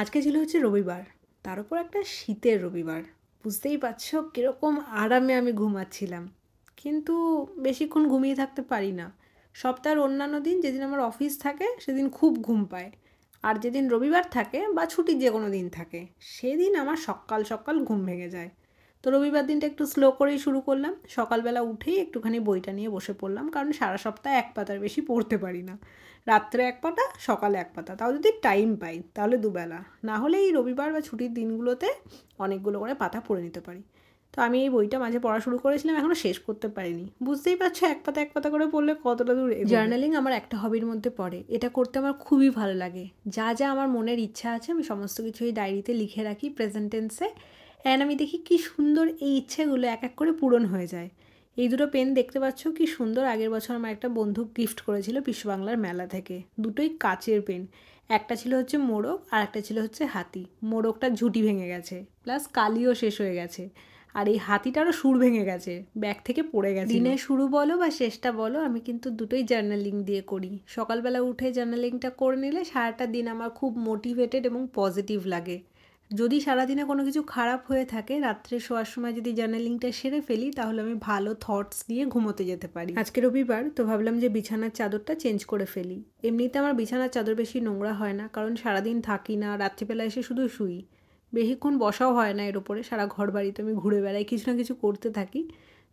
আজকে ছিল হচ্ছে রবিবার, তার উপর একটা শীতের রবিবার। বুঝতেই পারছো কীরকম আরামে আমি ঘুমাচ্ছিলাম, কিন্তু বেশিক্ষণ ঘুমিয়ে থাকতে পারি না। সপ্তাহের অন্যান্য দিন যেদিন আমার অফিস থাকে সেদিন খুব ঘুম পায়, আর যেদিন রবিবার থাকে বা ছুটির যে কোনো দিন থাকে সেদিন আমার সকাল সকাল ঘুম ভেঙে যায়। তো রবিবার দিনটা একটু স্লো করেই শুরু করলাম। সকালবেলা উঠেই একটুখানি বইটা নিয়ে বসে পড়লাম, কারণ সারা সপ্তাহে এক পাতার বেশি পড়তে পারি না। রাত্রে এক পাতা, সকালে এক পাতা, তাও যদি টাইম পাই তাহলে দুবেলা, না হলে এই রবিবার বা ছুটির দিনগুলোতে অনেকগুলো করে পাতা পড়ে নিতে পারি। তো আমি এই বইটা মাঝে পড়া শুরু করেছিলাম, এখনও শেষ করতে পারিনি। বুঝতেই পারছো এক পাতা করে পড়লে কতটা দূর। জার্নালিং আমার একটা হবির মধ্যে পড়ে, এটা করতে আমার খুবই ভালো লাগে। যা যা আমার মনের ইচ্ছা আছে আমি সমস্ত কিছু এই ডায়েরিতে লিখে রাখি প্রেজেন্ট টেন্সে, অ্যান্ড আমি দেখি কি সুন্দর এই ইচ্ছেগুলো এক এক করে পূরণ হয়ে যায়। এই দুটো পেন দেখতে পাচ্ছ কি সুন্দর, আগের বছর আমার একটা বন্ধু গিফট করেছিল বিশ্ব বাংলার মেলা থেকে। দুটোই কাচের পেন, একটা ছিল হচ্ছে মোড়ক আর একটা ছিল হচ্ছে হাতি। মোড়কটা ঝুঁটি ভেঙে গেছে, প্লাস কালিও শেষ হয়ে গেছে, আর এই হাতিটারও সুর ভেঙে গেছে, ব্যাগ থেকে পড়ে গেছে। দিনের শুরু বলো বা শেষটা বলো, আমি কিন্তু দুটোই জার্নালিং দিয়ে করি। সকালবেলা উঠে জার্নালিংটা করে নিলে সারাটা দিন আমার খুব মোটিভেটেড এবং পজিটিভ লাগে। যদি সারাদিনে কোনো কিছু খারাপ হয়ে থাকে, রাত্রে শোয়ার সময় যদি জার্নালিংটা সেরে ফেলি তাহলে আমি ভালো থটস নিয়ে ঘুমোতে যেতে পারি। আজকে রবিবার, তো ভাবলাম যে বিছানার চাদরটা চেঞ্জ করে ফেলি। এমনিতে আমার বিছানার চাদর বেশি নোংরা হয় না, কারণ সারাদিন থাকি না, রাত্রিবেলা এসে শুধু শুই। বেশিক্ষণ বসাও হয় না এর ওপরে, সারা ঘর বাড়িতে আমি ঘুরে বেড়াই, কিছু না কিছু করতে থাকি।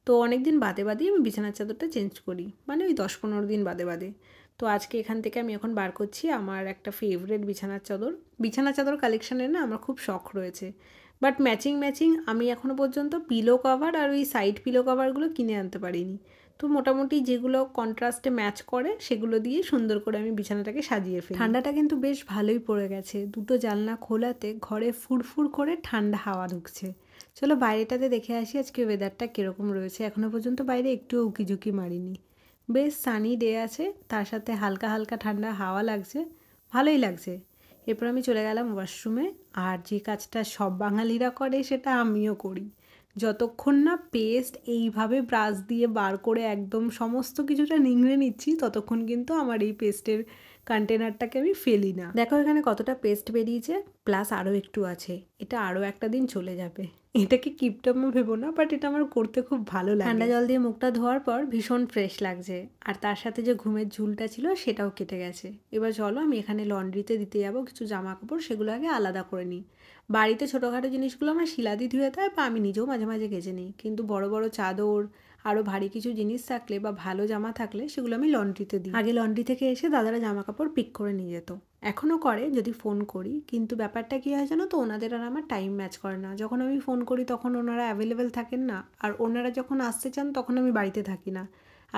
তো অনেক দিন বাদে বাদেই আমি বিছানার চাদরটা চেঞ্জ করি, মানে ওই 10-15 দিন বাদে বাদে। তো আজকে এখান থেকে আমি এখন বার করছি আমার একটা ফেভারিট বিছানার চাদর। বিছানার চাদর কালেকশানের না আমার খুব শখ রয়েছে, বাট ম্যাচিং ম্যাচিং আমি এখনও পর্যন্ত পিলো কভার আর ওই সাইড পিলো কভারগুলো কিনে আনতে পারিনি। তো মোটামুটি যেগুলো কন্ট্রাস্টে ম্যাচ করে সেগুলো দিয়ে সুন্দর করে আমি বিছানাটাকে সাজিয়ে ফেলি। ঠান্ডাটা কিন্তু বেশ ভালোই পড়ে গেছে, দুটো জানলা খোলাতে ঘরে ফুরফুর করে ঠান্ডা হাওয়া ঢুকছে। চলো বাইরেটাতে দেখে আসি আজকে ওয়েদারটা কীরকম রয়েছে। এখনও পর্যন্ত বাইরে একটু উকিঝুঁকি মারিনি, বেশ সানি ডে আছে, তার সাথে হালকা হালকা ঠান্ডা হাওয়া লাগছে, ভালোই লাগছে। এরপর আমি চলে গেলাম ওয়াশরুমে, আর যে কাজটা সব বাঙালিরা করে সেটা আমিও করি। যতক্ষণ না পেস্ট এইভাবে ব্রাশ দিয়ে বার করে একদম সমস্ত কিছুটা নিংড়ে নিচ্ছি, ততক্ষণ কিন্তু আমার এই পেস্টের কন্টেনারটাকে আমি ফেলি না। দেখো এখানে কতটা পেস্ট বেরিয়েছে, প্লাস আরও একটু আছে, এটা আরও একটা দিন চলে যাবে। এটাকে কিপটামো ভেবো না, বাট এটা আমার করতে খুব ভালো লাগে। ঠান্ডা জল দিয়ে মুখটা ধোয়ার পর ভীষণ ফ্রেশ লাগছে, আর তার সাথে যে ঘুমের ঝুলটা ছিল সেটাও কেটে গেছে। এবার চলো আমি এখানে লন্ড্রিতে দিতে যাবো কিছু জামা কাপড়, সেগুলো আগে আলাদা করে নিই। বাড়িতে ছোটোখাটো জিনিসগুলো আমার শিলাদি ধুয়ে দেয় বা আমি নিজেও মাঝে মাঝে কেচে নিই, কিন্তু বড় বড় চাদর আরও ভারী কিছু জিনিস থাকলে বা ভালো জামা থাকলে সেগুলো আমি লন্ড্রিতে দিই। আগে লন্ড্রি থেকে এসে দাদারা জামা কাপড় পিক করে নিয়ে যেত, এখনও করে যদি ফোন করি, কিন্তু ব্যাপারটা কী হয় জানো তো, ওনাদের আর আমার টাইম ম্যাচ করে না। যখন আমি ফোন করি তখন ওনারা অ্যাভেলেবেল থাকেন না, আর ওনারা যখন আসতে চান তখন আমি বাড়িতে থাকি না।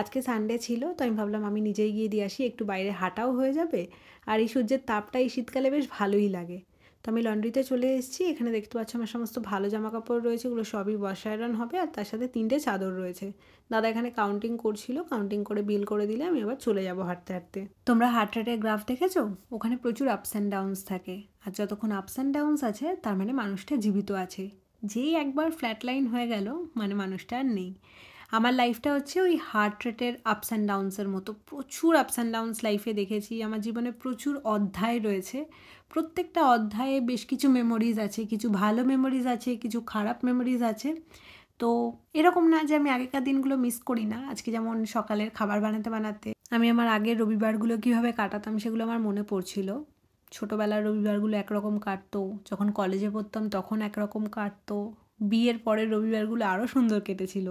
আজকে সানডে ছিল, তো আমি ভাবলাম আমি নিজেই গিয়ে দিয়ে আসি, একটু বাইরে হাঁটাও হয়ে যাবে, আর এই সূর্যের তাপটা এই শীতকালে বেশ ভালোই লাগে। তো আমি লন্ড্রিতে চলে এসেছি, এখানে দেখতে পাচ্ছ আমার সমস্ত ভালো জামা কাপড় রয়েছে, এগুলো সবই ওয়াশ আয়রন হবে, আর তার সাথে 3টে চাদর রয়েছে। দাদা এখানে কাউন্টিং করছিল, কাউন্টিং করে বিল করে দিলে আমি আবার চলে যাব হাঁটতে হাঁটতে। তোমরা হার্ট রেটের গ্রাফ দেখেছো? ওখানে প্রচুর আপস অ্যান্ড ডাউনস থাকে, আর যতক্ষণ আপস অ্যান্ড ডাউনস আছে তার মানে মানুষটা জীবিত আছে। যেই একবার ফ্ল্যাট লাইন হয়ে গেল মানে মানুষটা আর নেই। আমার লাইফটা হচ্ছে ওই হার্ট রেটের আপস অ্যান্ড ডাউন্সের মতো, প্রচুর আপস অ্যান্ড ডাউন্স লাইফে দেখেছি। আমার জীবনে প্রচুর অধ্যায় রয়েছে, প্রত্যেকটা অধ্যায়ে বেশ কিছু মেমোরিজ আছে, কিছু ভালো মেমোরিজ আছে, কিছু খারাপ মেমোরিজ আছে। তো এরকম না যে আমি আগেকার দিনগুলো মিস করি না। আজকে যেমন সকালের খাবার বানাতে বানাতে আমি আমার আগের রবিবারগুলো কীভাবে কাটাতাম সেগুলো আমার মনে পড়ছিল। ছোটোবেলার রবিবারগুলো একরকম কাটতো, যখন কলেজে পড়তাম তখন একরকম কাটতো, বিয়ের পরের রবিবারগুলো আরও সুন্দর কেটেছিল।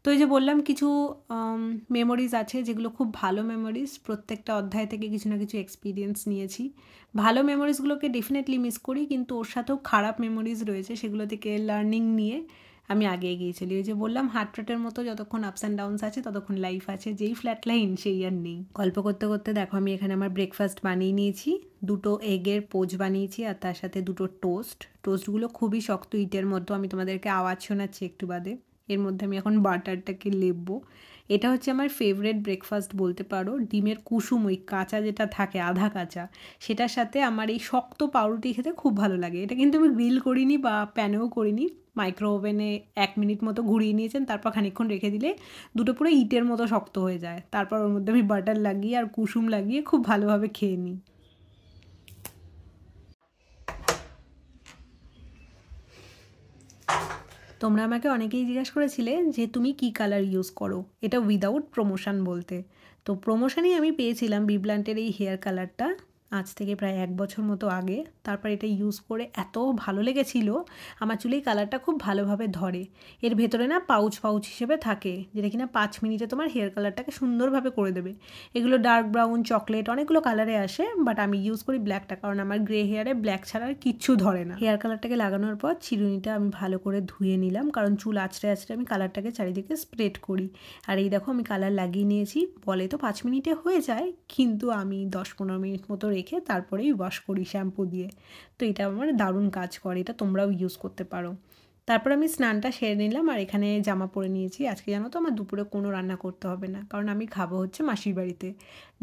তো এই যে বললাম কিছু মেমোরিজ আছে যেগুলো খুব ভালো মেমোরিজ, প্রত্যেকটা অধ্যায় থেকে কিছু না কিছু এক্সপিরিয়েন্স নিয়েছি। ভালো মেমোরিজগুলোকে ডেফিনেটলি মিস করি, কিন্তু ওর সাথেও খারাপ মেমোরিজ রয়েছে, সেগুলো থেকে লার্নিং নিয়ে আমি আগে এগিয়ে চলি। ওই যে বললাম হার্ট রেটের মতো যতক্ষণ আপস অ্যান্ড ডাউনস আছে ততক্ষণ লাইফ আছে, যেই ফ্ল্যাট লাইন সেই আর নেই। গল্প করতে করতে দেখো আমি এখানে আমার ব্রেকফাস্ট বানিয়ে নিয়েছি, 2টো এগের পোচ বানিয়েছি, আর তার সাথে 2টো টোস্টগুলো খুবই শক্ত ইটের মতো, আমি তোমাদেরকে আওয়াজ শোনাচ্ছি একটু বাদে। এর মধ্যে আমি এখন বাটারটাকে লেপবো। এটা হচ্ছে আমার ফেভারিট ব্রেকফাস্ট বলতে পারো। ডিমের কুসুম, ওই কাঁচা যেটা থাকে আধা কাঁচা, সেটার সাথে আমার এই শক্ত পাউরুটি খেতে খুব ভালো লাগে। এটা কিন্তু আমি গ্রিল করিনি বা প্যানেও করিনি, মাইক্রো ওভেনে 1 মিনিট মতো ঘুরিয়ে নিয়েছেন, তারপর খানিকক্ষণ রেখে দিলে দুটো পুরো ইটের মতো শক্ত হয়ে যায়। তারপর ওর মধ্যে আমি বাটার লাগিয়ে আর কুসুম লাগিয়ে খুব ভালোভাবে খেয়ে নিই। তোমরা আমাকে অনেকেই জিজ্ঞাসা করেছিলে যে তুমি কি কালার ইউজ করো, এটা উইদাউট প্রমোশন বলতে। তো প্রমোশনেই আমি পেয়েছিলাম বিব্লান্টের এই হেয়ার কালারটা, আজ থেকে প্রায় 1 বছর মতো আগে। তারপর এটা ইউজ করে এত ভালো লেগেছিল, আমার চুলে এই কালারটা খুব ভালোভাবে ধরে। এর ভেতরে না পাউচ পাউচ হিসেবে থাকে, যেটা কিনা 5 মিনিটে তোমার হেয়ার কালারটাকে সুন্দরভাবে করে দেবে। এগুলো ডার্ক ব্রাউন, চকলেট, অনেকগুলো কালারে আসে, বাট আমি ইউজ করি ব্ল্যাকটা, কারণ আমার গ্রে হেয়ারে ব্ল্যাক ছাড়া আর কিচ্ছু ধরে না। হেয়ার কালারটাকে লাগানোর পর চিরুনিটা আমি ভালো করে ধুয়ে নিলাম, কারণ চুল আঁচড়ে আঁচড়ে আমি কালারটাকে চারিদিকে স্প্রেড করি। আর এই দেখো আমি কালার লাগিয়ে নিয়েছি। বলে তো 5 মিনিটে হয়ে যায়, কিন্তু আমি 10-15 মিনিট মতো রেখে তারপরেই ওয়াশ করি শ্যাম্পু দিয়ে। তো এটা আমার দারুণ কাজ করে, এটা তোমরাও ইউজ করতে পারো। তারপর আমি স্নানটা সেরে নিলাম আর এখানে জামা পরে নিয়েছি। আজকে জানো তো আমার দুপুরে কোনো রান্না করতে হবে না, কারণ আমি খাবো হচ্ছে মাসির বাড়িতে।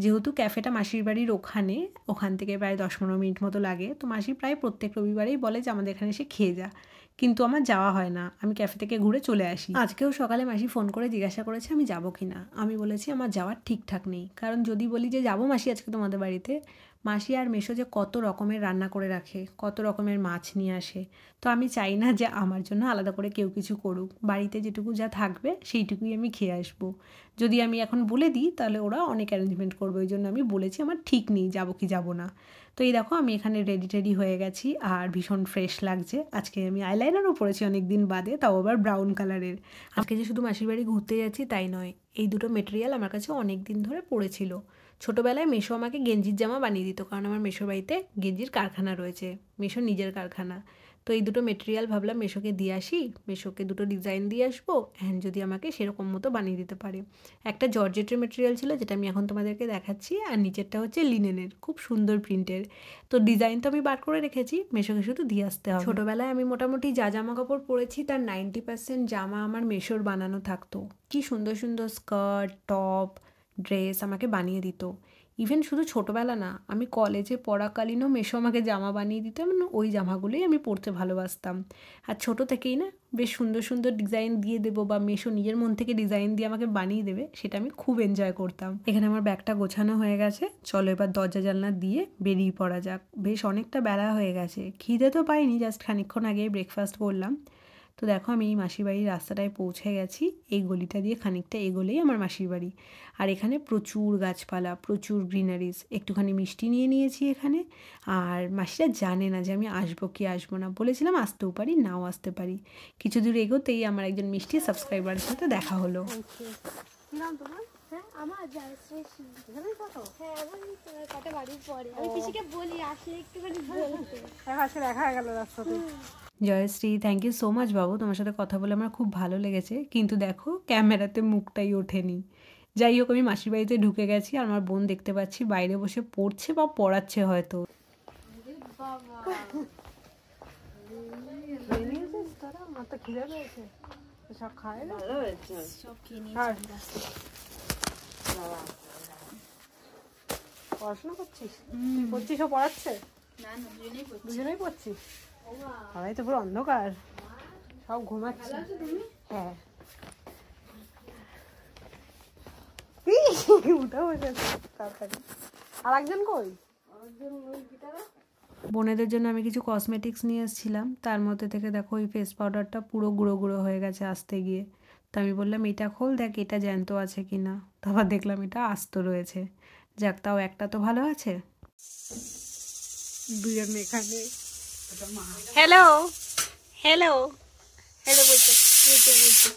যেহেতু ক্যাফেটা মাসির বাড়ির ওখান থেকে প্রায় 10-15 মিনিট মতো লাগে, তো মাসি প্রায় প্রত্যেক রবিবারেই বলে যে আমাদের এখানে এসে খেয়ে যা, কিন্তু আমার যাওয়া হয় না, আমি ক্যাফে থেকে ঘুরে চলে আসি। আজকেও সকালে মাসি ফোন করে জিজ্ঞাসা করেছে আমি যাবো কি না। আমি বলেছি আমার যাওয়ার ঠিকঠাক নেই, কারণ যদি বলি যে যাবো মাসি আজকে তোমাদের বাড়িতে, মাসি আর মেশো যে কত রকমের রান্না করে রাখে, কত রকমের মাছ নিয়ে আসে। তো আমি চাই না যে আমার জন্য আলাদা করে কেউ কিছু করুক, বাড়িতে যেটুকু যা থাকবে সেইটুকুই আমি খেয়ে আসবো। যদি আমি এখন বলে দিই তাহলে ওরা অনেক অ্যারেঞ্জমেন্ট করবে, ওই জন্য আমি বলেছি আমার ঠিক নেই যাবো কি যাবো না। তো এই দেখো আমি এখানে রেডি হয়ে গেছি আর ভীষণ ফ্রেশ লাগছে। আজকে আমি আইলাইনারও পরেছি অনেক দিন বাদে, তাও আবার ব্রাউন কালারের। আজকে যে শুধু মাসির বাড়ি ঘুরতে যাচ্ছি তাই নয়, এই দুটো মেটেরিয়াল আমার কাছে অনেক দিন ধরে পড়েছিল। ছোটোবেলায় মেশো আমাকে গেঞ্জির জামা বানিয়ে দিত, কারণ আমার মেশোর বাড়িতে গেঞ্জির কারখানা রয়েছে, মেশোর নিজের কারখানা। তো এই দুটো মেটেরিয়াল ভাবলাম মেশোকে দিয়ে আসি, মেশোকে দুটো ডিজাইন দিয়ে আসবো, অ্যান্ড যদি আমাকে সেরকম মতো বানিয়ে দিতে পারে। একটা জর্জেটের মেটেরিয়াল ছিল, যেটা আমি এখন তোমাদেরকে দেখাচ্ছি, আর নিচেরটা হচ্ছে লিনেনের, খুব সুন্দর প্রিন্টের। তো ডিজাইন তো আমি বার করে রেখেছি, মেশোকে শুধু দিয়ে আসতে হবে। ছোটোবেলায় আমি মোটামুটি যা জামা কাপড় পরেছি তার 90% জামা আমার মেশোর বানানো থাকতো। কি সুন্দর সুন্দর স্কার্ট, টপ, ড্রেস আমাকে বানিয়ে দিত। ইভেন শুধু ছোটোবেলা না, আমি কলেজে পড়াকালীনও মেশো আমাকে জামা বানিয়ে দিত, মানে ওই জামাগুলোই আমি পরতে ভালোবাসতাম। আর ছোটো থেকেই না বেশ সুন্দর সুন্দর ডিজাইন দিয়ে দেবো, বা মেশো নিজের মন থেকে ডিজাইন দিয়ে আমাকে বানিয়ে দেবে, সেটা আমি খুব এনজয় করতাম। এখানে আমার ব্যাগটা গোছানো হয়ে গেছে, চলো এবার দরজা জানলা দিয়ে বেরিয়ে পড়া যাক। বেশ অনেকটা বেলা হয়ে গেছে, খিদে তো পাইনি, জাস্ট খানিকক্ষণ আগে ব্রেকফাস্ট করলাম। তো দেখো আমি এই মাসির বাড়ির রাস্তাটায় পৌঁছে গেছি, এই গলিটা দিয়ে খানিকটা এগোলেই আমার মাসির বাড়ি। আর এখানে প্রচুর গাছপালা, প্রচুর গ্রিনারিজ। একটুখানি মিষ্টি নিয়ে নিয়েছি এখানে। আর মাসিরা জানে না যে আমি আসবো কি আসবো না, বলেছিলাম আসতেও পারি নাও আসতে পারি। কিছু দূর এগোতেই আমার একজন মিষ্টি সাবস্ক্রাইবারের সাথে দেখা হলো। Jayashree, thank you so much বাবু, তোমার সাথে কথা বলে আমার খুব ভালো লেগেছে, কিন্তু দেখো ক্যামেরাতে মুখটাই ওঠেনি। যাই হোক, আমি মাসির বাড়িতে ঢুকে গেছি আর আমার বোন দেখতে পাচ্ছি বাইরে বসে পড়ছে বা পড়াচ্ছে হয়তো। পড়াশোনা করছিস? পড়ছিস ও পড়াচ্ছে? দুজনেই পড়ছিস? সবাই তো পুরো অন্ধকার, সব ঘুমাচ্ছে। হ্যাঁ, উঠা বসে তাড়াতাড়ি। আর একজন কই? বোনেদের জন্য আমি কিছু কসমেটিক্স নিয়ে এসেছিলাম, তার মধ্যে থেকে দেখো ওই ফেস পাউডারটা পুরো গুঁড়ো গুঁড়ো হয়ে গেছে আসতে গিয়ে। তো আমি বললাম এটা খোল দেখ, এটা জ্যান্ত আছে কি না। তারপর দেখলাম এটা আস্ত রয়েছে। যাক, তাও একটা তো ভালো আছে। দুজন এখানে। হ্যালো হ্যালো হ্যালো বলছে, বলছে বলছে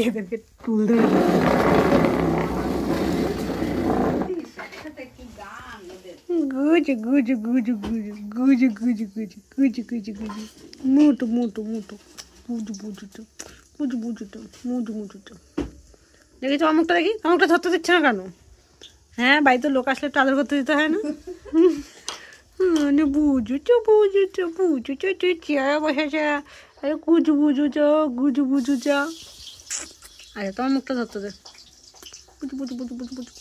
এদেরকে টুল ধরে গুজু গুজু গুজু গুজু গুজু গুজু গুজু গুজু গুজু গুজু মুটু মুটু মুটু বুজু বুজুটো বুজু বুজুটো মুজু মুটুটো। দেখি তো অমুকটা, দেখি অমুকটা ধরতে দিচ্ছে না কেন? হ্যাঁ, বাড়িতে লোক আসলে একটু আদর করতে দিতে হয় না? বুঝুছো বুঝুছো বুঝুছো তুই চেয়ারে বসেছে, আরে গুজু বুঝুছ গুজু বুঝুছ। আরে তোমার মুখটা ধরতে দে, বুঝু বুঝু বুঝু বুঝু বুঝু।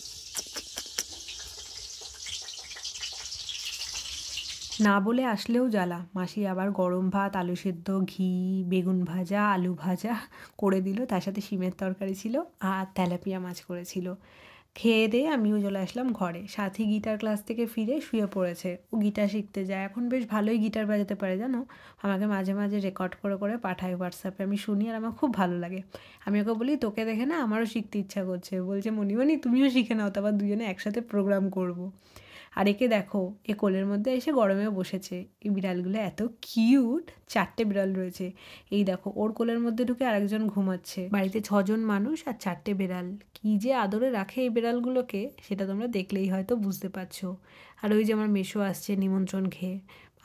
না বলে আসলেও জ্বালা, মাসি আবার গরম ভাত, আলু সেদ্ধ, ঘি, বেগুন ভাজা, আলু ভাজা করে দিল, তার সাথে শিমের তরকারি ছিল আর তেলাপিয়া মাছ করেছিল। খেয়ে দিয়ে আমিও চলে আসলাম ঘরে। সাথী গিটার ক্লাস থেকে ফিরে শুয়ে পড়েছে, ও গিটার শিখতে যায়, এখন বেশ ভালোই গিটার বাজাতে পারে জানো। আমাকে মাঝে মাঝে রেকর্ড করে করে পাঠায় হোয়াটসঅ্যাপে, আমি শুনি আর আমার খুব ভালো লাগে। আমি ওকে বলি তোকে দেখে না আমারও শিখতে ইচ্ছা করছে, বলছে মণিমণি তুমিও শিখে নাও, তারপর দুজনে একসাথে প্রোগ্রাম করবো। আর একে দেখো, এ কোলের মধ্যে এসে গরমে বসেছে। এই বিড়ালগুলো এত কিউট, 4টে বিড়াল রয়েছে। এই দেখো ওর কোলের মধ্যে ঢুকে আরেকজন ঘুমাচ্ছে। বাড়িতে 6জন মানুষ আর 4টে বিড়াল, কি যে আদরে রাখে এই বিড়ালগুলোকে সেটা তোমরা দেখলেই হয়তো বুঝতে পারছো। আর ওই যে আমার মেসো আসছে নিমন্ত্রণ খেয়ে,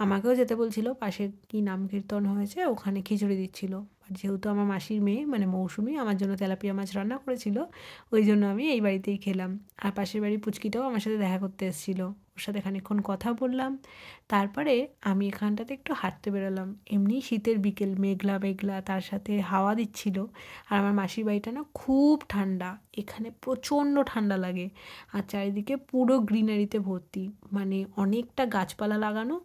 আমাকেও যেতে বলছিল, পাশে কি নাম কীর্তন হয়েছে ওখানে খিচুড়ি দিচ্ছিল। আর যেহেতু আমার মাসির মেয়ে মানে মৌসুমি আমার জন্য তেলাপিয়া মাছ রান্না করেছিল, ওই জন্য আমি এই বাড়িতেই খেলাম। আর পাশের বাড়ির পুচকিটাও আমার সাথে দেখা করতে এসেছিলো, ওর সাথে খানিকক্ষণ কথা বললাম। তারপরে আমি এখানটাতে একটু হাঁটতে বেরোলাম। এমনি শীতের বিকেল, মেঘলা মেঘলা, তার সাথে হাওয়া দিচ্ছিল। আর আমার মাসির বাড়িটা না খুব ঠান্ডা, এখানে প্রচণ্ড ঠান্ডা লাগে। আর চারিদিকে পুরো গ্রিনারিতে ভর্তি, মানে অনেকটা গাছপালা লাগানো,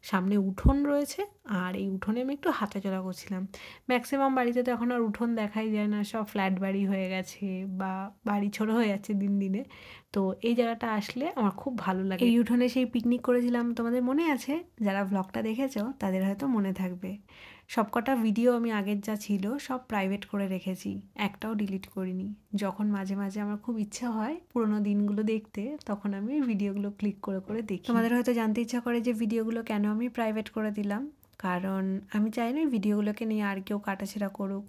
সামনে উঠোন রয়েছে। আর এই উঠোনে আমি একটু হাঁটাচলা করছিলাম। ম্যাক্সিমাম বাড়িতে তো এখন আর উঠোন দেখাই যায় না, সব ফ্ল্যাট বাড়ি হয়ে গেছে বা বাড়ি ছোটো হয়ে যাচ্ছে দিন দিনে। তো এই জায়গাটা আসলে আমার খুব ভালো লাগে। এই উঠোনে সেই পিকনিক করেছিলাম, তোমাদের মনে আছে? যারা ব্লগটা দেখেছো তাদের হয়তো মনে থাকবে। সবকটা ভিডিও আমি আগের যা ছিল সব প্রাইভেট করে রেখেছি, একটাও ডিলিট করিনি। যখন মাঝে মাঝে আমার খুব ইচ্ছা হয় পুরোনো দিনগুলো দেখতে, তখন আমি ভিডিওগুলো ক্লিক করে করে দেখি। তোমাদের হয়তো জানতে ইচ্ছা করে যে ভিডিওগুলো কেন আমি প্রাইভেট করে দিলাম। কারণ আমি চাই না এই ভিডিওগুলোকে নিয়ে আর কেউ কাটাছেড়া করুক।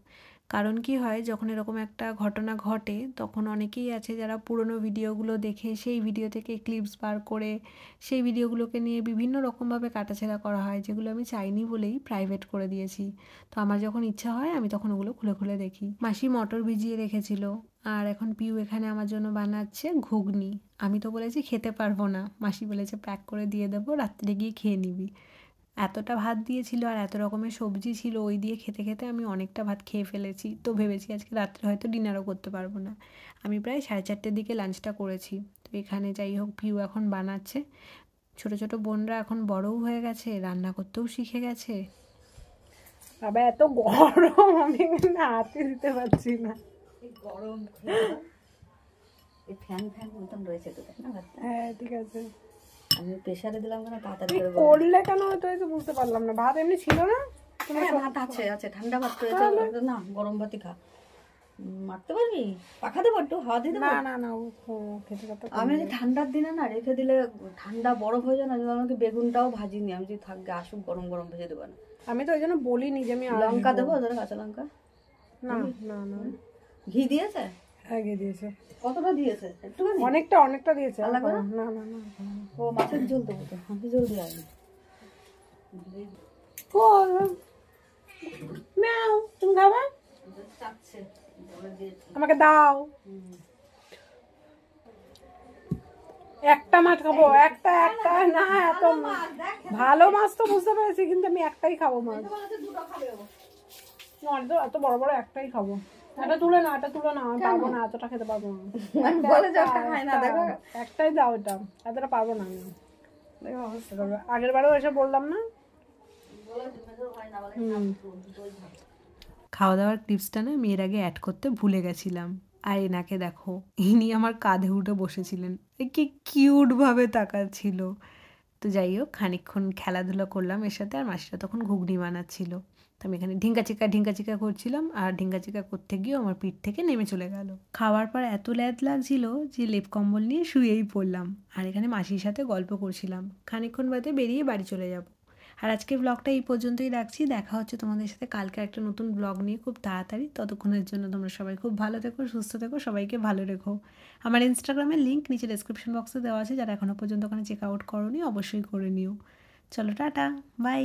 কারণ কি হয়, যখন এরকম একটা ঘটনা ঘটে তখন অনেকেই আছে যারা পুরনো ভিডিওগুলো দেখে সেই ভিডিও থেকে ক্লিপস বার করে সেই ভিডিওগুলোকে নিয়ে বিভিন্ন রকমভাবে কাটাছেড়া করা হয়, যেগুলো আমি চাইনি বলেই প্রাইভেট করে দিয়েছি। তো আমার যখন ইচ্ছা হয় আমি তখন ওগুলো খুলে খুলে দেখি। মাসি মটর ভিজিয়ে রেখেছিল, আর এখন পিউ এখানে আমার জন্য বানাচ্ছে ঘুগনি। আমি তো বলেছি খেতে পারবো না, মাসি বলেছে প্যাক করে দিয়ে দেবো, রাত্রে গিয়ে খেয়ে নিবি। এতটা ভাত দিয়েছিল আর এত রকমের সবজি ছিল, ওই দিয়ে খেতে খেতে আমি অনেকটা ভাত খেয়ে ফেলেছি। তো ভেবেছি আজকে রাত্রে হয়তো ডিনারও করতে পারবো না। আমি প্রায় 4:30টার দিকে লাঞ্চটা করেছি। তো এখানে যাই হোক পিউ এখন বানাচ্ছে। ছোট ছোট বোনরা এখন বড়ও হয়ে গেছে, রান্না করতেও শিখে গেছে। বাবা এত গরম, আমি হাতে দিতে পারছি না, গরম ফ্যান ফ্যান মতন রয়েছে তো, তাই না? হ্যাঁ ঠিক আছে। আমি প্রেসারে দিলাম কেন তাড়াতাড়ি করে করলে কেন হয়তো বুঝতে পারলাম না। ভাত এমনি ছিল না? ভাত আছে আছে, ঠান্ডা ভাত রয়েছে না, গরম ভাতই খা। মারতে পারবি, পাখা দেবো একটু, হাওয়া দিয়ে দেবো? না না না, খেতে খেতে আমি ঠান্ডার দিনে না রেখে দিলে ঠান্ডা বরফ হয়ে যায় না, আমাকে বেগুনটাও ভাজিনি, আমি যদি থাকবে আসুক গরম গরম ভেজে দেবো না। আমি তো ওই জন্য বলিনি যে আমি লঙ্কা দেবো, ধরো কাঁচা লঙ্কা। না না না, ঘি দিয়েছে? হ্যাঁ ঘি দিয়েছে। কতটা দিয়েছে? একটুখানি? অনেকটা অনেকটা দিয়েছে। না না না না, ও মাছের ঝোল দেবো তো, মাছের ঝোল দিয়ে আসবে। ম্যাও, তুমি খাবে? আমাকে দাও। একটা মাছ খাবো, একটা একটা না, এত ভালো মাছ তো বুঝতে পেরেছি, কিন্তু আমি একটাই খাবো মাছ। এত বড় বড় একটাই খাবো। এটা তুলে না, এটা তুলে না, আমি পারবো না, এতটা খেতে পারবো না। একটাই দাও, এটা এতটা পারবো না আমি। আগের বারেও এসে বললাম না। খাওয়া দাওয়ার ক্লিপসটা না আমি এর আগে অ্যাড করতে ভুলে গেছিলাম। আর এনাকে দেখো, ইনি আমার কাঁধে উঠে বসেছিলেন, কি কিউটভাবে তাকাচ্ছিল। তো যাই হোক খানিকক্ষণ খেলাধুলা করলাম এর সাথে, আর মাসিরা তখন ঘুগনি বানাচ্ছিল। তো আমি এখানে ঢিঙ্কাচিকা করছিলাম, আর ঢিঙ্কাচিকা করতে গিয়েও আমার পিঠ থেকে নেমে চলে গেল। খাওয়ার পর এত ল্যাদ লাগছিল যে লেপ কম্বল নিয়ে শুয়েই পড়লাম। আর এখানে মাসির সাথে গল্প করছিলাম। খানিকক্ষণ বাদে বেরিয়ে বাড়ি চলে যাব। আর আজকের ব্লগটা এই পর্যন্তই রাখছি। দেখা হচ্ছে তোমাদের সাথে কালকে একটা নতুন ব্লগ নিয়ে খুব তাড়াতাড়ি। ততক্ষণের জন্য তোমরা সবাই খুব ভালো থেকো, সুস্থ থেকো, সবাইকে ভালো রেখো। আমার ইনস্টাগ্রামের লিঙ্ক নিচে ডেসক্রিপশন বক্সে দেওয়া আছে, যারা এখনও পর্যন্ত ওখানে চেক আউট করোনি অবশ্যই করে নিও। চলো টাটা, বাই।